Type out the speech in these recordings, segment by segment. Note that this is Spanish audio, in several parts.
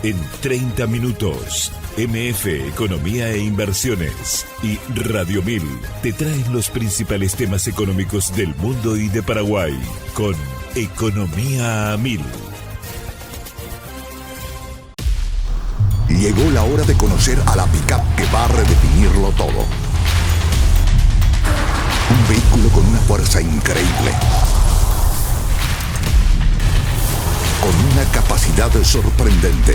En 30 minutos, MF Economía e Inversiones y Radio 1000 te traen los principales temas económicos del mundo y de Paraguay con Economía a 1000. Llegó la hora de conocer a la pick-up que va a redefinirlo todo. Un vehículo con una fuerza increíble, con una capacidad sorprendente,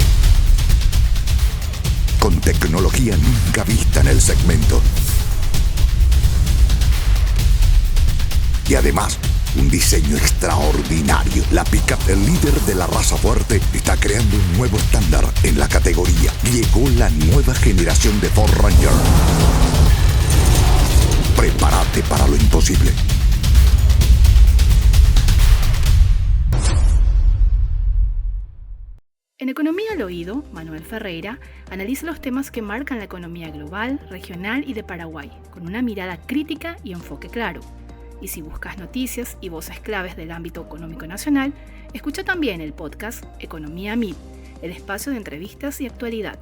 con tecnología nunca vista en el segmento. Y además, un diseño extraordinario. La pick-up, el líder de la raza fuerte, está creando un nuevo estándar en la categoría. Llegó la nueva generación de Ford Ranger. Prepárate para lo imposible. En Economía al Oído, Manuel Ferreira analiza los temas que marcan la economía global, regional y de Paraguay, con una mirada crítica y enfoque claro. Y si buscas noticias y voces claves del ámbito económico nacional, escucha también el podcast Economía 1000, el espacio de entrevistas y actualidad.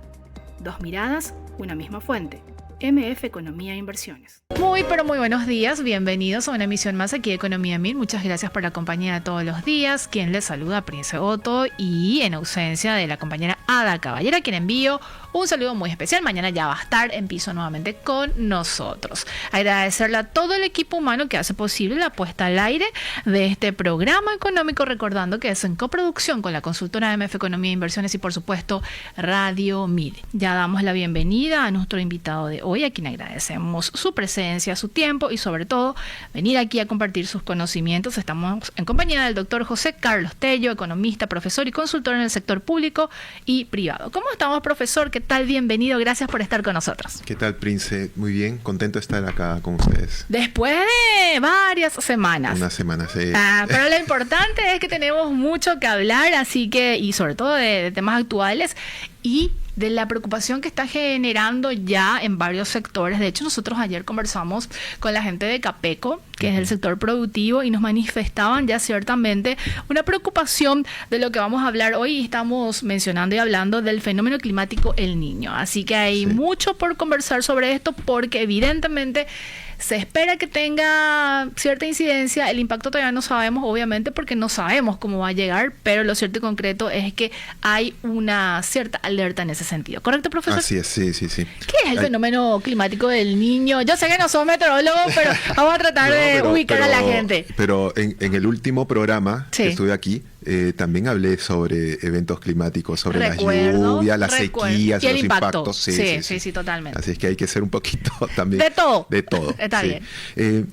Dos miradas, una misma fuente. MF Economía e Inversiones. Muy buenos días, bienvenidos a una emisión más aquí de Economía 1000. Muchas gracias por la compañía de todos los días. Quien les saluda, Prince Otto, y en ausencia de la compañera Ada Caballera, quien envío un saludo muy especial. Mañana ya va a estar en piso nuevamente con nosotros. Agradecerle a todo el equipo humano que hace posible la puesta al aire de este programa económico, recordando que es en coproducción con la consultora MF Economía e Inversiones y por supuesto Radio 1000. Ya damos la bienvenida a nuestro invitado de hoy, a quien agradecemos su presencia, su tiempo y sobre todo venir aquí a compartir sus conocimientos. Estamos en compañía del doctor José Carlos Tello, economista, profesor y consultor en el sector público y privado. ¿Cómo estamos, profesor? ¿Qué tal? Bienvenido, gracias por estar con nosotros. ¿Qué tal, Prince? Muy bien, contento de estar acá con ustedes. Después de varias semanas. Una semana, sí. Pero lo importante es que tenemos mucho que hablar, así que, y sobre todo de temas actuales y de la preocupación que está generando ya en varios sectores. De hecho, nosotros ayer conversamos con la gente de Capeco, que es el sector productivo, y nos manifestaban ya ciertamente una preocupación de lo que vamos a hablar hoy. Estamos mencionando y hablando del fenómeno climático El Niño. Así que hay mucho por conversar sobre esto, porque evidentemente se espera que tenga cierta incidencia. El impacto todavía no sabemos, obviamente, porque no sabemos cómo va a llegar, pero lo cierto y concreto es que hay una cierta alerta en ese sentido. ¿Correcto, profesor? Así es, sí. ¿Qué es el fenómeno climático del Niño? Yo sé que no somos meteorólogos, pero vamos a tratar de ubicar a la gente. Pero en el último programa que estuve aquí, también hablé sobre eventos climáticos, sobre las lluvias, las sequías, y el los impacto. impactos. Sí, totalmente. Así es que hay que ser un poquito también... De todo. Está sí. bien.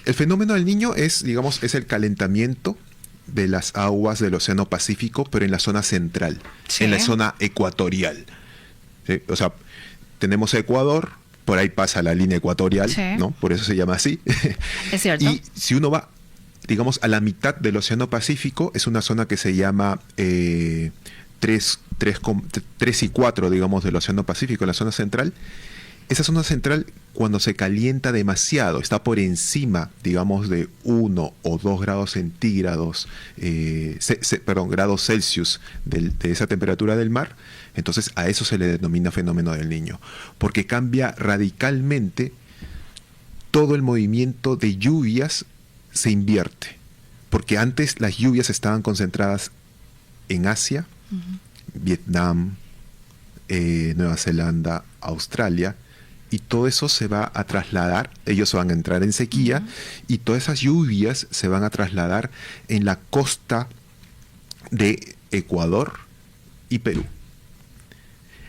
El fenómeno del Niño es el calentamiento de las aguas del Océano Pacífico, pero en la zona central, en la zona ecuatorial. ¿Sí? O sea, tenemos Ecuador, por ahí pasa la línea ecuatorial, ¿no? Por eso se llama así. Es cierto. Y si uno va, digamos, a la mitad del Océano Pacífico, es una zona que se llama 3 y 4, digamos, del Océano Pacífico, la zona central. Esa zona central, cuando se calienta demasiado, está por encima, digamos, de 1 o 2 grados centígrados, grados Celsius de esa temperatura del mar, entonces a eso se le denomina fenómeno del Niño, porque cambia radicalmente todo el movimiento de lluvias, se invierte, porque antes las lluvias estaban concentradas en Asia, Vietnam, Nueva Zelanda, Australia, y todo eso se va a trasladar, ellos van a entrar en sequía, y todas esas lluvias se van a trasladar en la costa de Ecuador y Perú.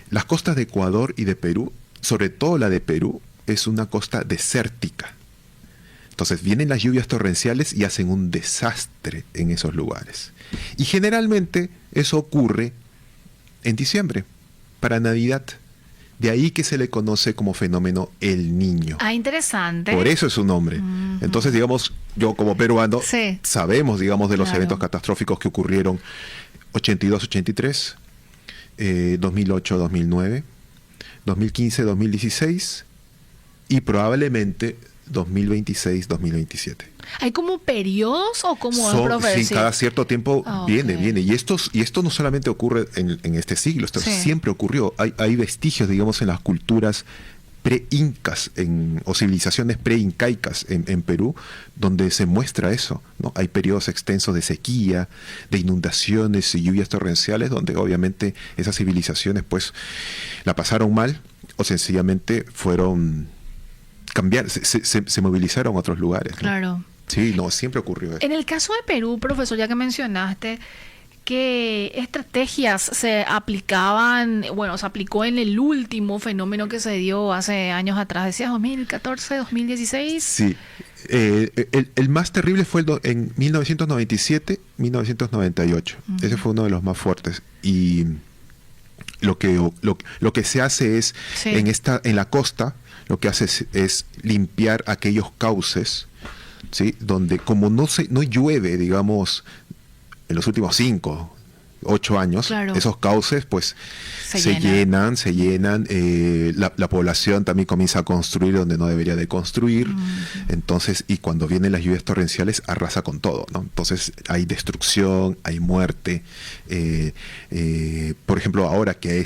Las costas de Ecuador y de Perú, sobre todo la de Perú, es una costa desértica. Entonces vienen las lluvias torrenciales y hacen un desastre en esos lugares. Y generalmente eso ocurre en diciembre, para Navidad. De ahí que se le conoce como fenómeno El Niño. Ah, interesante. Por eso es su nombre. Entonces, digamos, yo como peruano, sabemos, digamos, de los eventos catastróficos que ocurrieron 82-83, 2008-2009, 2015-2016 y probablemente 2026-2027. ¿Hay como periodos o como es, profe? Sí, cada cierto tiempo viene. Y esto no solamente ocurre en este siglo, esto siempre ocurrió. Hay vestigios, digamos, en las culturas pre-incas o civilizaciones pre-incaicas en Perú, donde se muestra eso, ¿no? Hay periodos extensos de sequía, de inundaciones y lluvias torrenciales, donde obviamente esas civilizaciones pues la pasaron mal o sencillamente fueron se movilizaron a otros lugares, ¿no? Claro. Sí, no, siempre ocurrió eso. En el caso de Perú, profesor, ya que mencionaste, ¿qué estrategias se aplicaban? Bueno, se aplicó en el último fenómeno que se dio hace años atrás, decías 2014, 2016. Sí, el más terrible fue en 1997, 1998. Ese fue uno de los más fuertes. Y lo que se hace es, en la costa, lo que hace es limpiar aquellos cauces, ¿sí? Donde como no llueve, digamos, en los últimos 5, 8 años, esos cauces pues se llenan, la población también comienza a construir donde no debería de construir, entonces, y cuando vienen las lluvias torrenciales arrasa con todo, ¿no? Entonces hay destrucción, hay muerte, por ejemplo ahora que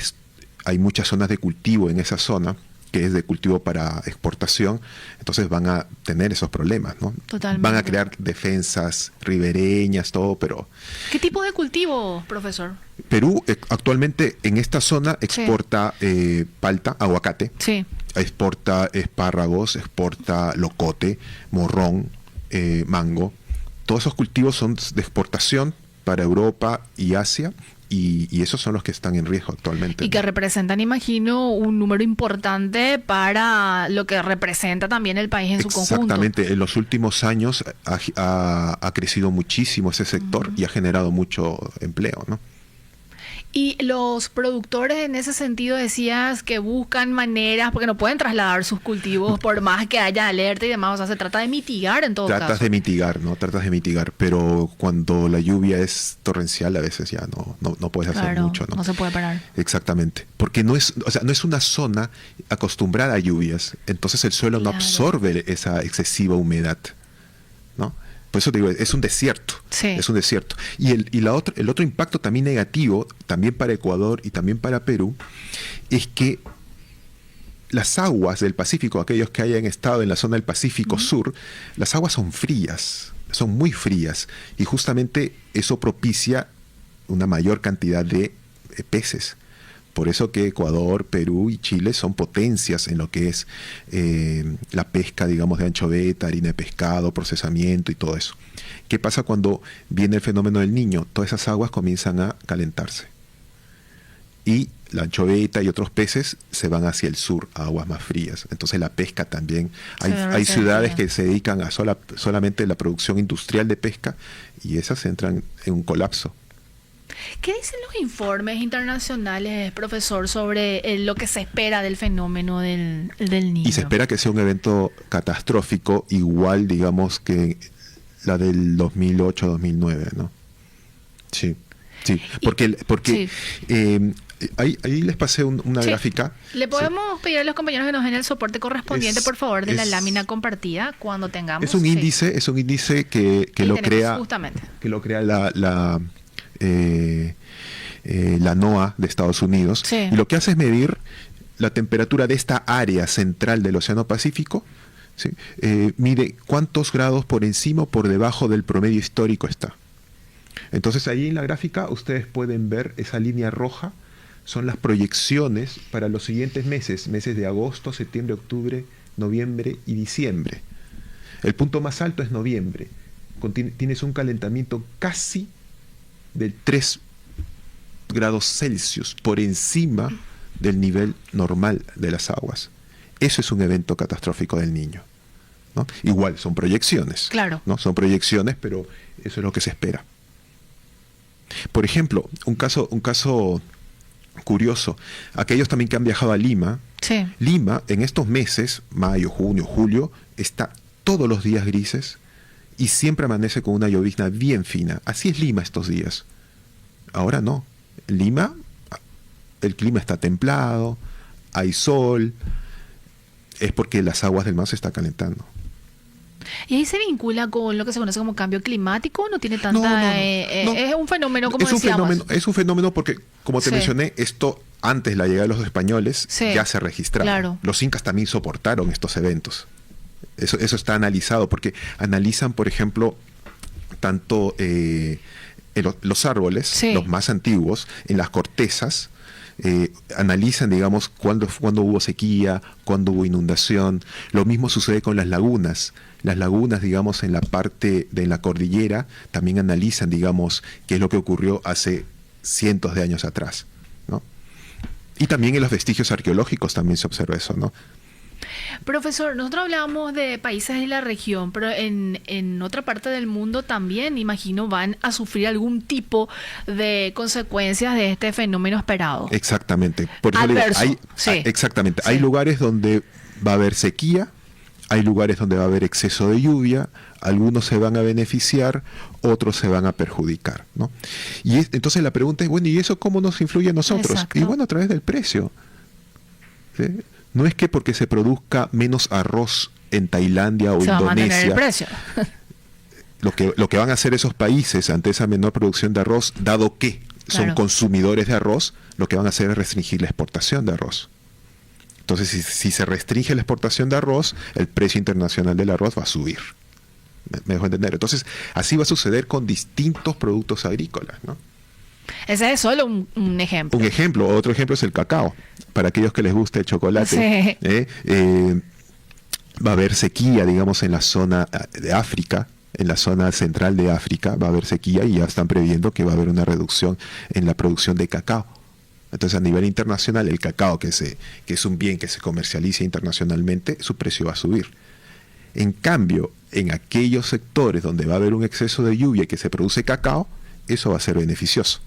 hay muchas zonas de cultivo en esa zona, que es de cultivo para exportación, entonces van a tener esos problemas, ¿no? Totalmente. Van a crear defensas ribereñas, todo, pero... ¿Qué tipo de cultivo, profesor? Perú actualmente en esta zona exporta palta, aguacate, exporta espárragos, exporta locote, morrón, mango. Todos esos cultivos son de exportación para Europa y Asia, y esos son los que están en riesgo actualmente. Y que representan, imagino, un número importante para lo que representa también el país en su conjunto. Exactamente. En los últimos años ha crecido muchísimo ese sector y ha generado mucho empleo, ¿no? Y los productores en ese sentido decías que buscan maneras, porque no pueden trasladar sus cultivos por más que haya alerta y demás, o sea, se trata de mitigar en todo caso. Tratas de mitigar, pero cuando la lluvia es torrencial a veces ya no puedes hacer mucho, ¿no? No se puede parar. Exactamente, porque no es una zona acostumbrada a lluvias, entonces el suelo no absorbe esa excesiva humedad, ¿no? Por eso te digo, es un desierto. Es un desierto. Y el otro impacto también negativo, también para Ecuador y también para Perú, es que las aguas del Pacífico, aquellos que hayan estado en la zona del Pacífico Sur, las aguas son frías, son muy frías, y justamente eso propicia una mayor cantidad de peces. Por eso que Ecuador, Perú y Chile son potencias en lo que es la pesca, digamos, de anchoveta, harina de pescado, procesamiento y todo eso. ¿Qué pasa cuando viene el fenómeno del Niño? Todas esas aguas comienzan a calentarse. Y la anchoveta y otros peces se van hacia el sur, a aguas más frías. Entonces la pesca también. Hay ciudades que se dedican a solamente la producción industrial de pesca, y esas entran en un colapso. ¿Qué dicen los informes internacionales, profesor, sobre lo que se espera del fenómeno del Niño? Y se espera que sea un evento catastrófico, igual, digamos, que la del 2008-2009, ¿no? Sí. Porque ahí les pasé una gráfica. ¿Le podemos pedir a los compañeros que nos den el soporte correspondiente, por favor, de la lámina compartida cuando tengamos? Es un índice que lo crea, justamente, que lo crea la NOAA de Estados Unidos, y lo que hace es medir la temperatura de esta área central del Océano Pacífico, ¿sí? Mide cuántos grados por encima o por debajo del promedio histórico está. Entonces ahí en la gráfica ustedes pueden ver esa línea roja, son las proyecciones para los siguientes meses de agosto, septiembre, octubre, noviembre y diciembre. El punto más alto es noviembre, tienes un calentamiento casi de 3 grados Celsius por encima del nivel normal de las aguas. Eso es un evento catastrófico del Niño, ¿no? Igual, son proyecciones. Claro. ¿no? Son proyecciones, pero eso es lo que se espera. Por ejemplo, un caso curioso, aquellos también que han viajado a Lima, Lima en estos meses, mayo, junio, julio, está todos los días grises, y siempre amanece con una llovizna bien fina. Así es Lima estos días. Ahora no. Lima, el clima está templado, hay sol. Es porque las aguas del mar se están calentando. ¿Y ahí se vincula con lo que se conoce como cambio climático? ¿No tiene tanta...? No. Es un fenómeno, como es un decíamos. es un fenómeno porque, como te Sí. mencioné, esto antes de la llegada de los españoles Sí. ya se registraba. Claro. Los incas también soportaron estos eventos. Eso está analizado porque analizan, por ejemplo, tanto los árboles, Sí. los más antiguos, en las cortezas, analizan, digamos, cuándo hubo sequía, cuándo hubo inundación. Lo mismo sucede con las lagunas. Las lagunas, digamos, en la parte de la cordillera, también analizan, digamos, qué es lo que ocurrió hace cientos de años atrás, ¿no? Y también en los vestigios arqueológicos también se observa eso, ¿no? Profesor, nosotros hablamos de países de la región, pero en otra parte del mundo también, imagino, van a sufrir algún tipo de consecuencias de este fenómeno esperado. Exactamente. Por eso le digo, Adverso, sí. Exactamente. Sí. Hay lugares donde va a haber sequía, hay lugares donde va a haber exceso de lluvia, algunos se van a beneficiar, otros se van a perjudicar, ¿no? Entonces la pregunta es, bueno, ¿y eso cómo nos influye a nosotros? Exacto. Y bueno, a través del precio. ¿Sí? No es que porque se produzca menos arroz en Tailandia o Se va a mantener el Indonesia, precio. lo que van a hacer esos países ante esa menor producción de arroz, dado que son Claro. consumidores de arroz, lo que van a hacer es restringir la exportación de arroz. Entonces, si se restringe la exportación de arroz, el precio internacional del arroz va a subir. ¿Me dejo entender? Entonces, así va a suceder con distintos productos agrícolas, ¿no? Ese es solo un ejemplo. Un ejemplo, otro ejemplo es el cacao. Para aquellos que les gusta el chocolate, Sí. Va a haber sequía, digamos, en la zona de África, en la zona central de África, va a haber sequía y ya están previendo que va a haber una reducción en la producción de cacao. Entonces, a nivel internacional, el cacao, que es un bien que se comercializa internacionalmente, su precio va a subir. En cambio, en aquellos sectores donde va a haber un exceso de lluvia y que se produce cacao, eso va a ser beneficioso.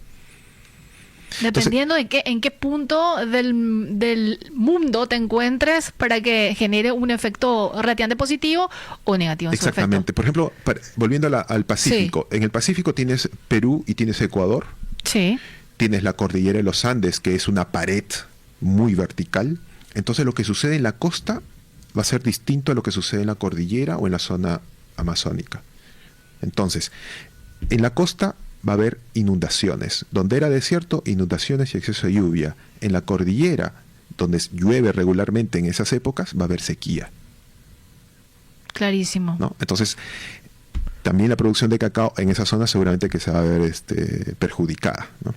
Dependiendo de en qué punto del mundo te encuentres para que genere un efecto relativamente positivo o negativo en su efecto. Exactamente. Por ejemplo, volviendo al Pacífico. Sí. En el Pacífico tienes Perú y tienes Ecuador. Sí. Tienes la cordillera de los Andes, que es una pared muy vertical. Entonces, lo que sucede en la costa va a ser distinto a lo que sucede en la cordillera o en la zona amazónica. Entonces, en la costa va a haber inundaciones. Donde era desierto, inundaciones y exceso de lluvia. En la cordillera, donde llueve regularmente en esas épocas, va a haber sequía, Clarísimo. ¿no? Entonces, también la producción de cacao en esa zona seguramente que se va a ver perjudicada, ¿no?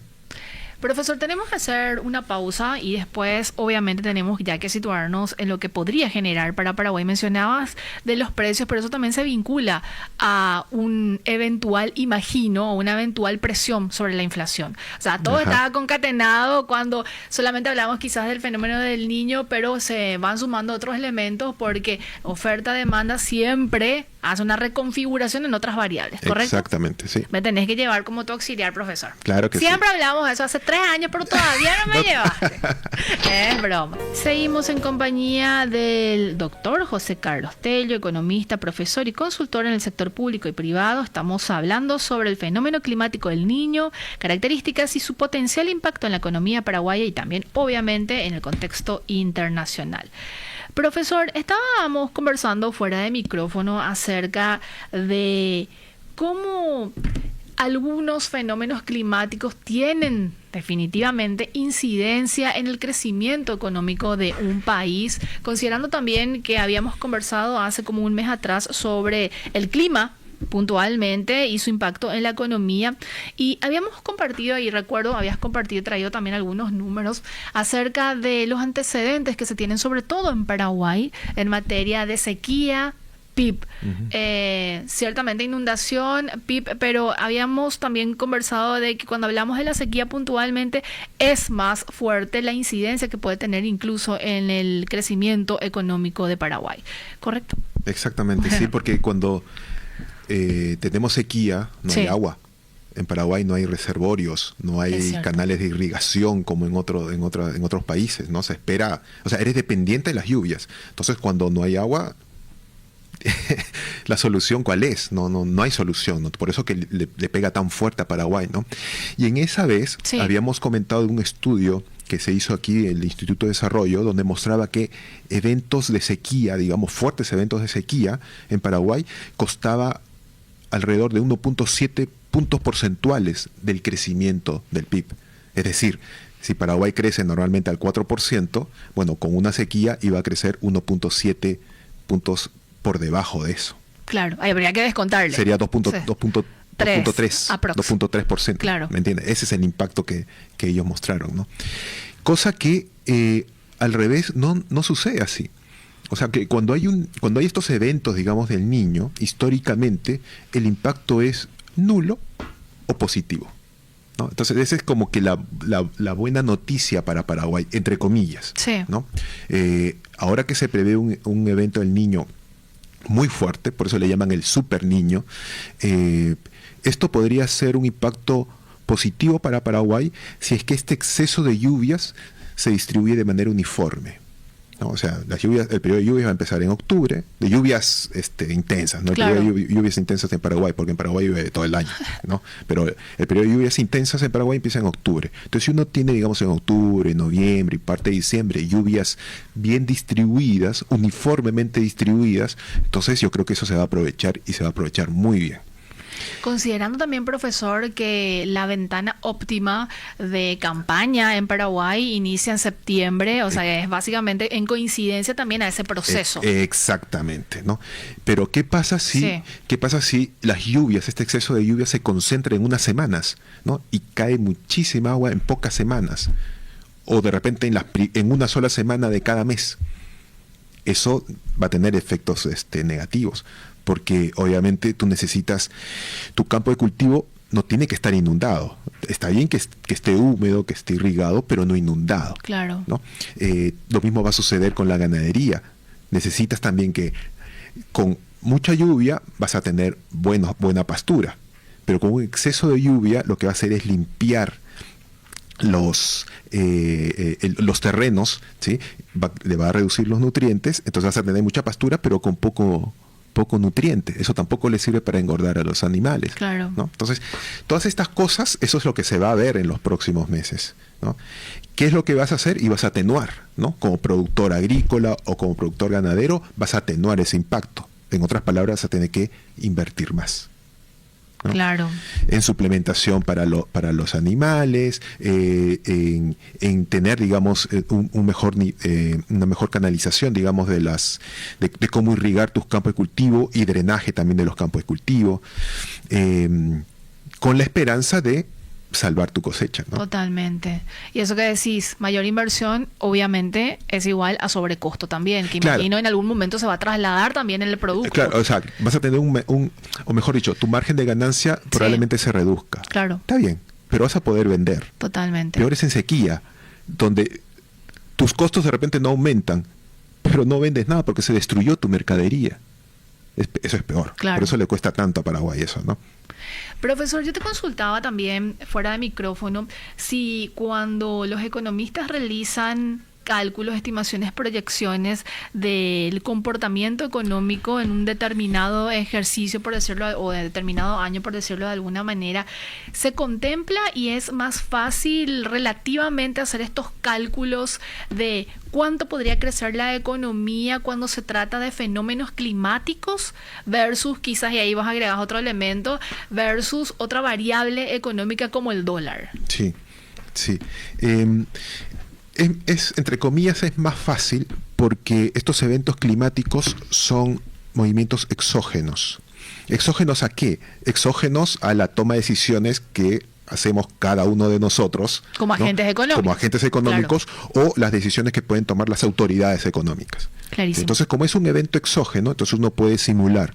Profesor, tenemos que hacer una pausa y después obviamente tenemos ya que situarnos en lo que podría generar para Paraguay. Mencionabas de los precios, pero eso también se vincula a un eventual, imagino, una eventual presión sobre la inflación. O sea, todo Ajá. está concatenado cuando solamente hablamos quizás del fenómeno del niño, pero se van sumando otros elementos porque oferta-demanda siempre hace una reconfiguración en otras variables, ¿correcto? Exactamente, sí. Me tenés que llevar como tu auxiliar, profesor. Claro que Siempre hablamos de eso hace 3 años, pero todavía no me llevaste. Es broma. Seguimos en compañía del doctor José Carlos Tello, economista, profesor y consultor en el sector público y privado. Estamos hablando sobre el fenómeno climático del Niño, características y su potencial impacto en la economía paraguaya y también, obviamente, en el contexto internacional. Profesor, estábamos conversando fuera de micrófono acerca de cómo algunos fenómenos climáticos tienen definitivamente incidencia en el crecimiento económico de un país, considerando también que habíamos conversado hace como un mes atrás sobre el clima puntualmente y su impacto en la economía, y habíamos compartido, y recuerdo habías compartido, traído también algunos números acerca de los antecedentes que se tienen sobre todo en Paraguay en materia de sequía, PIB, ciertamente inundación, PIB, pero habíamos también conversado de que cuando hablamos de la sequía puntualmente es más fuerte la incidencia que puede tener incluso en el crecimiento económico de Paraguay, ¿correcto? Exactamente, sí, porque cuando tenemos sequía, no hay Sí. agua. En Paraguay no hay reservorios, no Es hay cierto. canales de irrigación como en otros países, ¿no? Se espera, o sea, eres dependiente de las lluvias. Entonces, cuando no hay agua, la solución ¿cuál es? No hay solución, ¿no? Por eso que le pega tan fuerte a Paraguay, ¿no? Y en esa vez Sí. habíamos comentado de un estudio que se hizo aquí en el Instituto de Desarrollo, donde mostraba que eventos de sequía, digamos fuertes eventos de sequía en Paraguay, costaba alrededor de 1.7 puntos porcentuales del crecimiento del PIB. Es decir, si Paraguay crece normalmente al 4%, bueno, con una sequía iba a crecer 1.7 puntos por debajo de eso. Claro, ahí habría que descontarle. Sería Sí. 2.3%. Claro. ¿Me entiendes? Ese es el impacto que ellos mostraron, ¿no? Cosa que al revés no sucede así. O sea, que cuando hay estos eventos, digamos, del Niño, históricamente el impacto es nulo o positivo, ¿no? Entonces, esa es como que la buena noticia para Paraguay, entre comillas. Sí. ¿No? Ahora que se prevé un evento del Niño muy fuerte, por eso le llaman el Super Niño, esto podría ser un impacto positivo para Paraguay si es que este exceso de lluvias se distribuye de manera uniforme, ¿no? O sea, el periodo de lluvias va a empezar en octubre, de lluvias intensas, ¿no? El Claro. periodo de lluvias intensas en Paraguay, porque en Paraguay llueve todo el año, ¿no? Pero el periodo de lluvias intensas en Paraguay empieza en octubre. Entonces, si uno tiene, digamos, en octubre, noviembre y parte de diciembre, lluvias bien distribuidas, uniformemente distribuidas, entonces yo creo que eso se va a aprovechar y se va a aprovechar muy bien. Considerando también, profesor, que la ventana óptima de campaña en Paraguay inicia en septiembre, o sea, es básicamente en coincidencia también a ese proceso. Exactamente, ¿no? Pero ¿qué pasa si las lluvias, este exceso de lluvia se concentra en unas semanas, ¿no? Y cae muchísima agua en pocas semanas, o de repente en una sola semana de cada mes? Eso va a tener efectos negativos, porque obviamente tú necesitas, tu campo de cultivo no tiene que estar inundado. Está bien que esté húmedo, que esté irrigado, pero no inundado. Claro. ¿No? Lo mismo va a suceder con la ganadería. Necesitas también que con mucha lluvia vas a tener buena pastura, pero con un exceso de lluvia lo que va a hacer es limpiar los terrenos, ¿sí? Le va a reducir los nutrientes, entonces vas a tener mucha pastura, pero con poco nutriente. Eso tampoco le sirve para engordar a los animales. Claro. ¿No? Entonces, todas estas cosas, eso es lo que se va a ver en los próximos meses, ¿no? ¿Qué es lo que vas a hacer? Y vas a atenuar, ¿no? Como productor agrícola o como productor ganadero, vas a atenuar ese impacto. En otras palabras, vas a tener que invertir más, ¿no? Claro. En suplementación para los animales, en tener, digamos, una mejor canalización, digamos, de cómo irrigar tus campos de cultivo y drenaje también de los campos de cultivo, con la esperanza de salvar tu cosecha, ¿no? Totalmente. Y eso que decís, mayor inversión, obviamente, es igual a sobrecosto también, que Claro. imagino en algún momento se va a trasladar también en el producto. Claro, o sea, vas a tener o mejor dicho, tu margen de ganancia probablemente se reduzca. Claro. Está bien, pero vas a poder vender. Totalmente. Peor es en sequía, donde tus costos de repente no aumentan, pero no vendes nada porque se destruyó tu mercadería. Eso es peor. Claro. Por eso le cuesta tanto a Paraguay eso, ¿no? Profesor, yo te consultaba también fuera de micrófono si cuando los economistas realizan cálculos, estimaciones, proyecciones del comportamiento económico en un determinado ejercicio, por decirlo, o de determinado año, por decirlo de alguna manera, se contempla y es más fácil relativamente hacer estos cálculos de cuánto podría crecer la economía cuando se trata de fenómenos climáticos versus quizás, y ahí vas a agregar otro elemento, versus otra variable económica como el dólar. Sí, sí. Entre comillas, es más fácil porque estos eventos climáticos son movimientos exógenos. ¿Exógenos a qué? Exógenos a la toma de decisiones que hacemos cada uno de nosotros. Como ¿no? agentes económicos. Como agentes económicos, claro. O las decisiones que pueden tomar las autoridades económicas. Clarísimo. Entonces, como es un evento exógeno, entonces uno puede simular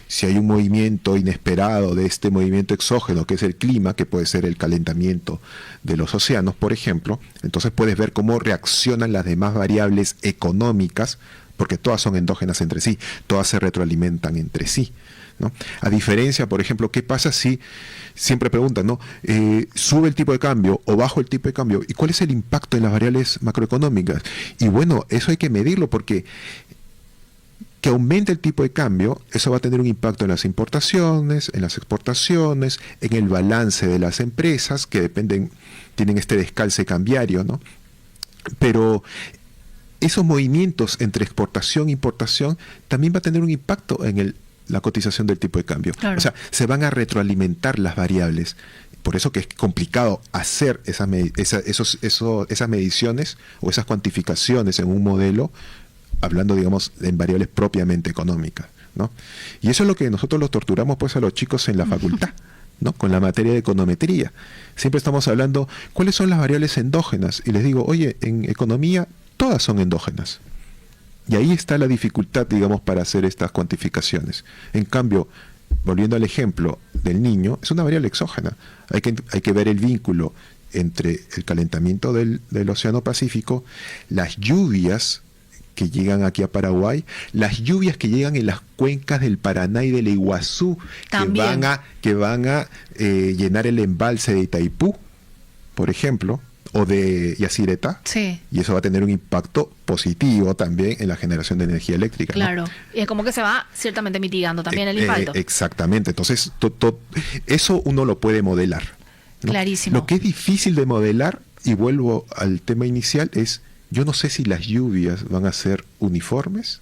si hay un movimiento inesperado de este movimiento exógeno, que es el clima, que puede ser el calentamiento de los océanos, por ejemplo, entonces puedes ver cómo reaccionan las demás variables económicas, porque todas son endógenas entre sí, todas se retroalimentan entre sí, ¿no? A diferencia, por ejemplo, ¿qué pasa si, siempre preguntan, ¿no? Sube el tipo de cambio o bajo el tipo de cambio? ¿Y cuál es el impacto en las variables macroeconómicas? Y bueno, eso hay que medirlo porque que aumente el tipo de cambio, eso va a tener un impacto en las importaciones, en las exportaciones, en el balance de las empresas que tienen este descalce cambiario, ¿no? Pero esos movimientos entre exportación e importación también va a tener un impacto en la cotización del tipo de cambio. Claro. O sea, se van a retroalimentar las variables. Por eso que es complicado hacer esas mediciones o esas cuantificaciones en un modelo, hablando, digamos, en variables propiamente económicas, ¿no? Y eso es lo que nosotros los torturamos pues a los chicos en la facultad, ¿no? Con la materia de econometría. Siempre estamos hablando, ¿cuáles son las variables endógenas? Y les digo, oye, en economía todas son endógenas. Y ahí está la dificultad, digamos, para hacer estas cuantificaciones. En cambio, volviendo al ejemplo del niño, es una variable exógena. Hay que ver el vínculo entre el calentamiento del Océano Pacífico, las lluvias que llegan aquí a Paraguay, las lluvias que llegan en las cuencas del Paraná y del Iguazú, que van a llenar el embalse de Itaipú, por ejemplo, o de Yacyretá, sí. Y eso va a tener un impacto positivo también en la generación de energía eléctrica. Claro, ¿no? y es como que se va ciertamente mitigando también el impacto. Exactamente, entonces eso uno lo puede modelar, ¿no? Clarísimo. Lo que es difícil de modelar, y vuelvo al tema inicial, es yo no sé si las lluvias van a ser uniformes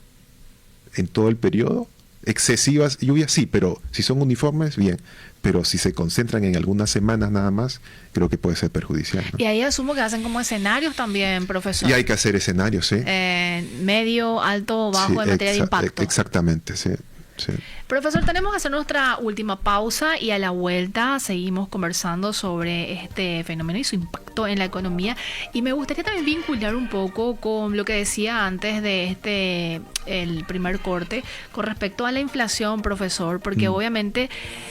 en todo el periodo. Excesivas lluvias, sí, pero si son uniformes, bien. Pero si se concentran en algunas semanas nada más, creo que puede ser perjudicial, ¿no? Y ahí asumo que hacen como escenarios también, profesor. Y hay que hacer escenarios, ¿sí? Medio, alto, bajo, Sí, en materia de impacto. Exactamente, sí. Sí. Profesor, tenemos que hacer nuestra última pausa y a la vuelta seguimos conversando sobre este fenómeno y su impacto en la economía. Y me gustaría también vincular un poco con lo que decía antes de el primer corte con respecto a la inflación, profesor, porque obviamente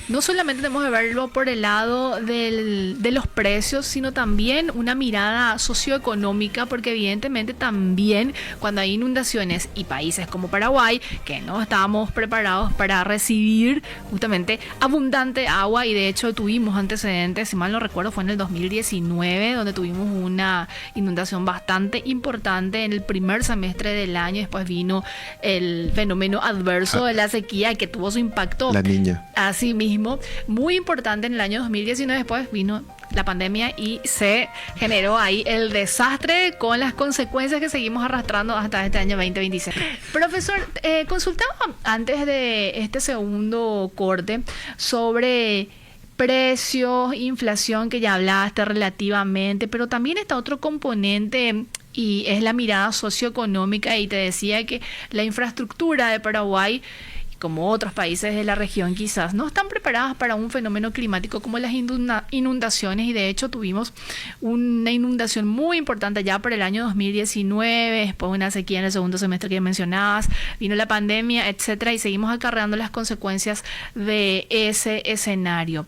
no solamente tenemos que verlo por el lado de los precios, sino también una mirada socioeconómica, porque evidentemente también cuando hay inundaciones y países como Paraguay, que no estábamos preparados para recibir justamente abundante agua, y de hecho tuvimos antecedentes, si mal no recuerdo fue en el 2019, donde tuvimos una inundación bastante importante en el primer semestre del año. Después vino el fenómeno adverso de la sequía, que tuvo su impacto, La Niña, así mismo, muy importante en el año 2019. Después vino la pandemia y se generó ahí el desastre con las consecuencias que seguimos arrastrando hasta este año 2026. Profesor, consultaba antes de este segundo corte sobre precios, inflación, que ya hablaste relativamente, pero también está otro componente y es la mirada socioeconómica, y te decía que la infraestructura de Paraguay, como otros países de la región, quizás no están preparadas para un fenómeno climático como las inundaciones, y de hecho tuvimos una inundación muy importante ya por el año 2019, después una sequía en el segundo semestre que mencionabas, vino la pandemia, etcétera, y seguimos acarreando las consecuencias de ese escenario.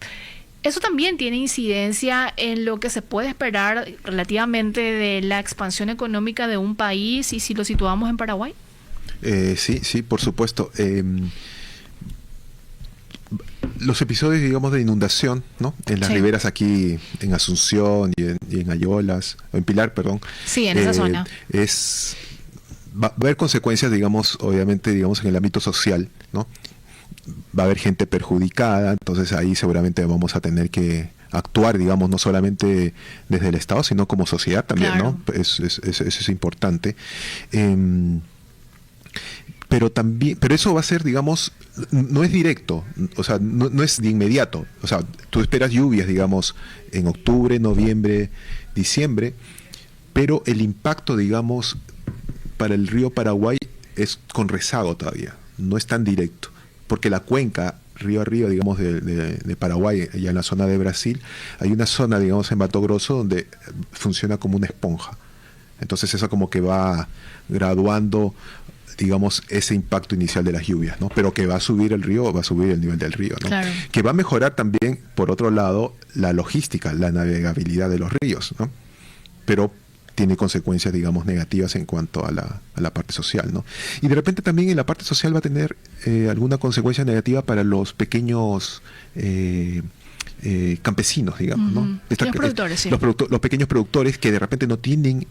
Eso también tiene incidencia en lo que se puede esperar relativamente de la expansión económica de un país, y si lo situamos en Paraguay. Sí, por supuesto. Los episodios, digamos, de inundación, ¿no? En las riberas aquí, en Asunción y en Ayolas, o en Pilar, perdón. Sí, en esa zona. Va a haber consecuencias, digamos, obviamente, digamos, en el ámbito social, ¿no? Va a haber gente perjudicada, entonces ahí seguramente vamos a tener que actuar, digamos, no solamente desde el Estado, sino como sociedad también, claro, ¿no? Eso es importante. Pero eso va a ser, digamos, no es directo, o sea, no es de inmediato. O sea, tú esperas lluvias, digamos, en octubre, noviembre, diciembre, pero el impacto, digamos, para el río Paraguay es con rezago todavía, no es tan directo, porque la cuenca río arriba, digamos, de Paraguay, allá en la zona de Brasil, hay una zona, digamos, en Mato Grosso, donde funciona como una esponja. Entonces eso como que va graduando, digamos, ese impacto inicial de las lluvias, ¿no? Pero que va a subir el río, va a subir el nivel del río, ¿no? Claro. Que va a mejorar también, por otro lado, la logística, la navegabilidad de los ríos, ¿no? Pero tiene consecuencias, digamos, negativas en cuanto a la parte social, ¿no? Y de repente también en la parte social va a tener alguna consecuencia negativa para los pequeños campesinos, digamos, ¿no? Los productores, sí. Los pequeños productores que de repente no tienen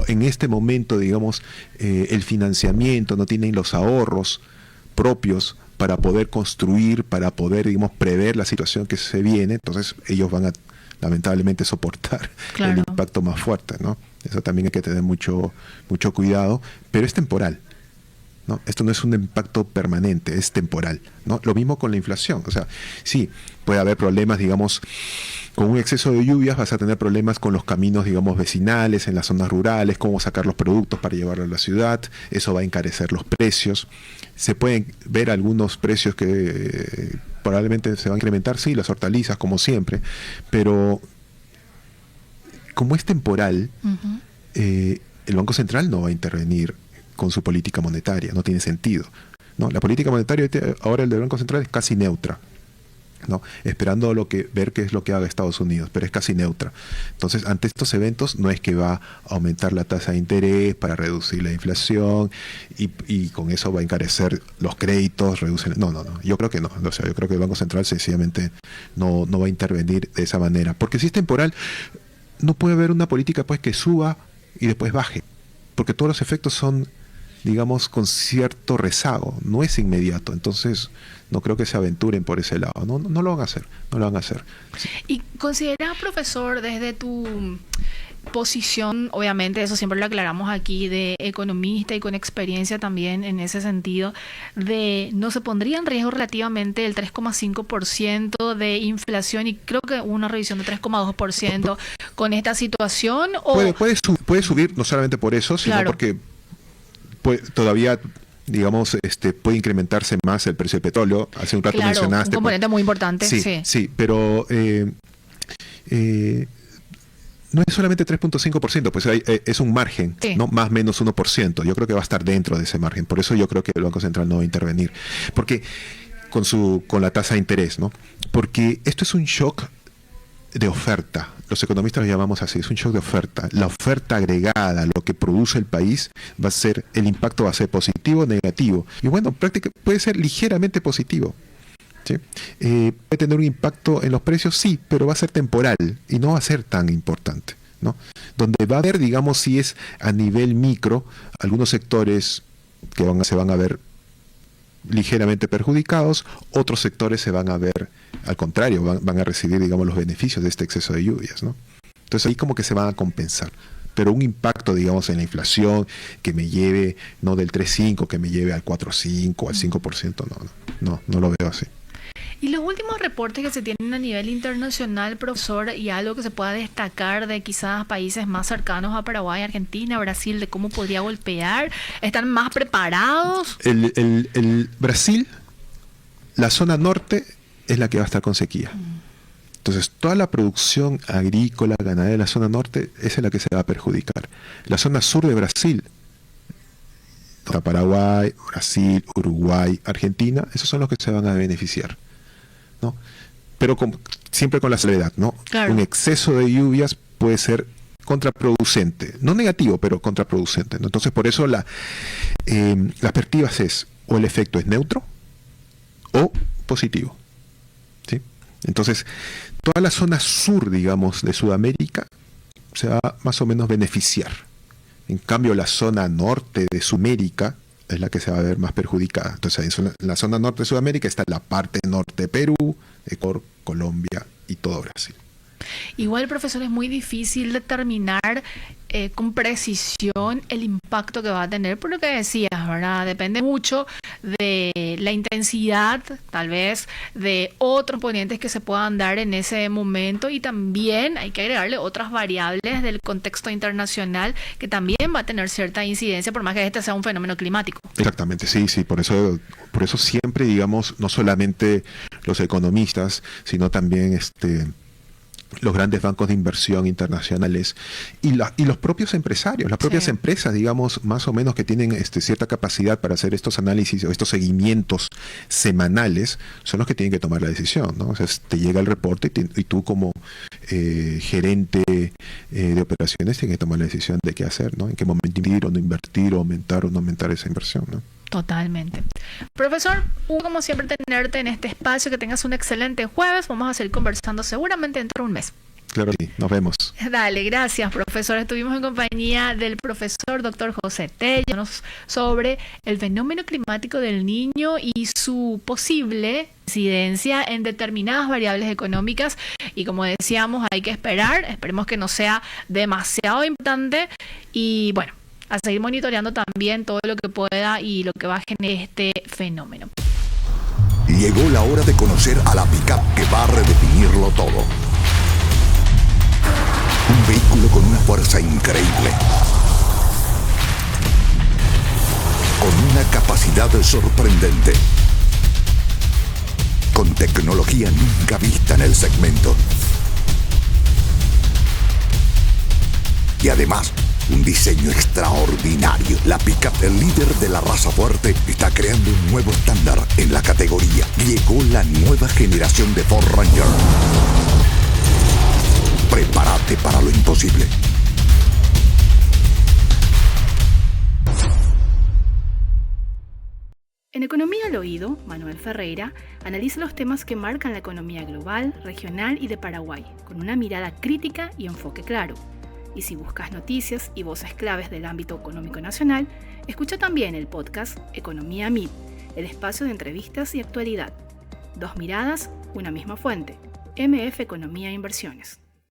en este momento, digamos, el financiamiento, no tienen los ahorros propios para poder construir, para poder, digamos, prever la situación que se viene. Entonces ellos van a lamentablemente soportar, claro, el impacto más fuerte, ¿no? Eso también hay que tener mucho cuidado, pero es temporal, ¿no? Esto no es un impacto permanente, es temporal, ¿no? Lo mismo con la inflación. O sea, sí, puede haber problemas, digamos, con un exceso de lluvias vas a tener problemas con los caminos, digamos, vecinales, en las zonas rurales, cómo sacar los productos para llevarlos a la ciudad, eso va a encarecer los precios. Se pueden ver algunos precios que probablemente se van a incrementar, sí, las hortalizas, como siempre, pero como es temporal, el Banco Central no va a intervenir con su política monetaria, no tiene sentido, ¿no? La política monetaria ahora el del Banco Central es casi neutra, ¿no? Esperando ver qué es lo que haga Estados Unidos, pero es casi neutra. Entonces, ante estos eventos no es que va a aumentar la tasa de interés para reducir la inflación y con eso va a encarecer los créditos, no, yo creo que no. O sea, yo creo que el Banco Central sencillamente no va a intervenir de esa manera, porque si es temporal no puede haber una política pues que suba y después baje, porque todos los efectos son, digamos, con cierto rezago, no es inmediato. Entonces no creo que se aventuren por ese lado, no lo van a hacer, no lo van a hacer. ¿Y consideras, profesor, desde tu posición, obviamente eso siempre lo aclaramos aquí, de economista y con experiencia también en ese sentido, de no se pondría en riesgo relativamente el 3,5% de inflación y creo que una revisión de 3,2% con esta situación? ¿O? Puede subir no solamente por eso, sino claro, porque todavía, digamos, puede incrementarse más el precio del petróleo. Hace un rato mencionaste. Un componente muy importante. Sí, pero no es solamente 3,5%, pues es un margen, sí, ¿no? Más o menos 1%. Yo creo que va a estar dentro de ese margen. Por eso yo creo que el Banco Central no va a intervenir. Porque con la tasa de interés, ¿no? Porque esto es un shock de oferta. Los economistas lo llamamos así, es un shock de oferta. La oferta agregada, lo que produce el país, el impacto va a ser positivo o negativo. Y bueno, prácticamente puede ser ligeramente positivo, ¿sí? Puede tener un impacto en los precios, sí, pero va a ser temporal y no va a ser tan importante, ¿no? Donde va a haber, digamos, si es a nivel micro, algunos sectores que se van a ver ligeramente perjudicados, otros sectores se van a ver, al contrario, van a recibir, digamos, los beneficios de este exceso de lluvias, ¿no? Entonces ahí como que se van a compensar. Pero un impacto, digamos, en la inflación que me lleve, no del 3,5, que me lleve al 4,5, al 5%, no lo veo así. Y los últimos reportes que se tienen a nivel internacional, profesor, y algo que se pueda destacar de quizás países más cercanos a Paraguay, Argentina, Brasil, de cómo podría golpear, ¿están más preparados? El Brasil, la zona norte es la que va a estar con sequía. Entonces, toda la producción agrícola, ganadera de la zona norte, esa es la que se va a perjudicar. La zona sur de Brasil, Paraguay, Brasil, Uruguay, Argentina, esos son los que se van a beneficiar, ¿no? Pero siempre con la salvedad, ¿no? Claro. Un exceso de lluvias puede ser contraproducente, no negativo, pero contraproducente, ¿no? Entonces, por eso la perspectiva es, o el efecto es neutro o positivo, ¿sí? Entonces, toda la zona sur, digamos, de Sudamérica se va más o menos beneficiar. En cambio, la zona norte de Sudamérica es la que se va a ver más perjudicada. Entonces, en la zona norte de Sudamérica está la parte norte de Perú, Ecuador, Colombia y todo Brasil. Igual, profesor, es muy difícil determinar con precisión el impacto que va a tener, por lo que decías, ¿verdad? Depende mucho de la intensidad, tal vez, de otros componentes que se puedan dar en ese momento, y también hay que agregarle otras variables del contexto internacional que también va a tener cierta incidencia, por más que este sea un fenómeno climático. Exactamente, sí, por eso siempre, digamos, no solamente los economistas, sino también los grandes bancos de inversión internacionales y los propios empresarios, las propias empresas, digamos, más o menos que tienen cierta capacidad para hacer estos análisis o estos seguimientos semanales, son los que tienen que tomar la decisión, ¿no? O sea, te llega el reporte y tú como gerente de operaciones tienes que tomar la decisión de qué hacer, ¿no? En qué momento invertir o no invertir, o aumentar o no aumentar esa inversión, ¿no? Totalmente. Profesor, como siempre tenerte en este espacio, que tengas un excelente jueves. Vamos a seguir conversando seguramente dentro de un mes. Claro que sí, nos vemos. Dale, gracias, profesor. Estuvimos en compañía del profesor Dr. José Tello sobre el fenómeno climático del Niño y su posible incidencia en determinadas variables económicas. Y como decíamos, hay que esperemos que no sea demasiado importante y bueno, a seguir monitoreando también todo lo que pueda y lo que va a generar este fenómeno. Llegó la hora de conocer a la pick-up que va a redefinirlo todo. Un vehículo con una fuerza increíble, con una capacidad sorprendente, con tecnología nunca vista en el segmento. Y además, un diseño extraordinario. La pick-up, el líder de la raza fuerte, está creando un nuevo estándar en la categoría. Llegó la nueva generación de Ford Ranger. Prepárate para lo imposible. En Economía al Oído, Manuel Ferreira analiza los temas que marcan la economía global, regional y de Paraguay, con una mirada crítica y enfoque claro. Y si buscas noticias y voces claves del ámbito económico nacional, escucha también el podcast Economía MIB, el espacio de entrevistas y actualidad. Dos miradas, una misma fuente. MF Economía e Inversiones.